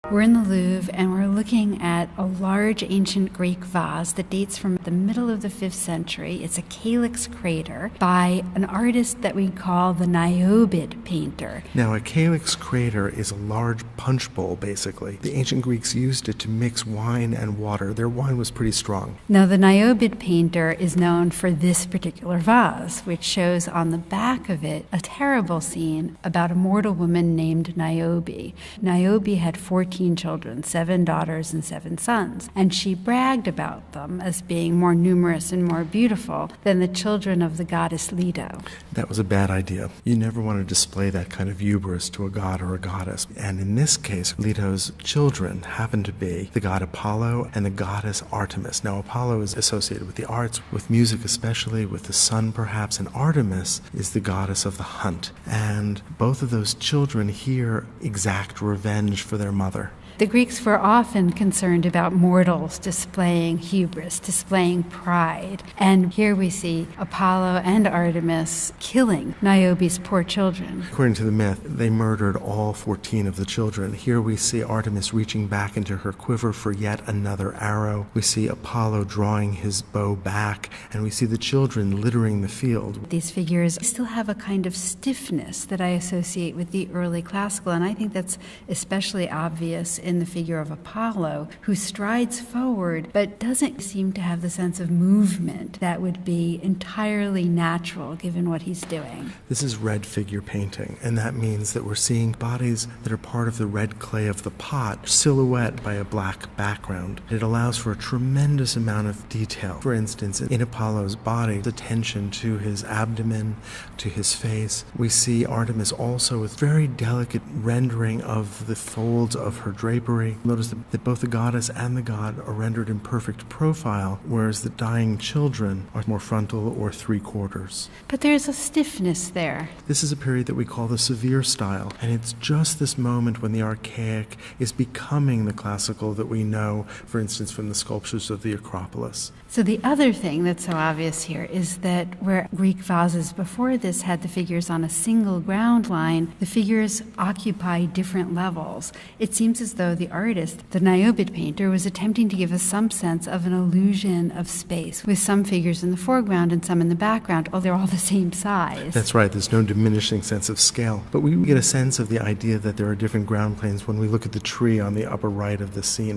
We're in the Louvre and we're looking at a large ancient Greek vase that dates from the middle of the 5th century. It's a calyx crater by an artist that we call the Niobid Painter. Now, a calyx crater is a large punch bowl, basically. The ancient Greeks used it to mix wine and water. Their wine was pretty strong. Now, the Niobid Painter is known for this particular vase, which shows on the back of it a terrible scene about a mortal woman named Niobe. Niobe had 14 children, 7 daughters and 7 sons, and she bragged about them as being more numerous and more beautiful than the children of the goddess Leto. That was a bad idea. You never want to display that kind of hubris to a god or a goddess. And in this case, Leto's children happened to be the god Apollo and the goddess Artemis. Now, Apollo is associated with the arts, with music especially, with the sun perhaps, and Artemis is the goddess of the hunt. And both of those children here exact revenge for their mother. The Greeks were often concerned about mortals displaying hubris, displaying pride. And here we see Apollo and Artemis killing Niobe's poor children. According to the myth, they murdered all 14 of the children. Here we see Artemis reaching back into her quiver for yet another arrow. We see Apollo drawing his bow back, and we see the children littering the field. These figures still have a kind of stiffness that I associate with the early classical, and I think that's especially obvious in the figure of Apollo, who strides forward but doesn't seem to have the sense of movement that would be entirely natural given what he's doing. This is red figure painting, and that means that we're seeing bodies that are part of the red clay of the pot, silhouette by a black background. It allows for a tremendous amount of detail. For instance, in Apollo's body, attention to his abdomen, to his face. We see Artemis also with very delicate rendering of the folds of her drapery. Notice that both the goddess and the god are rendered in perfect profile, whereas the dying children are more frontal or 3/4. But there's a stiffness there. This is a period that we call the severe style, and it's just this moment when the archaic is becoming the classical that we know, for instance, from the sculptures of the Acropolis. So the other thing that's so obvious here is that where Greek vases before this had the figures on a single ground line, the figures occupy different levels. It seems as though the artist, the Niobid painter, was attempting to give us some sense of an illusion of space, with some figures in the foreground and some in the background. Oh, they're all the same size. That's right, there's no diminishing sense of scale. But we get a sense of the idea that there are different ground planes when we look at the tree on the upper right of the scene.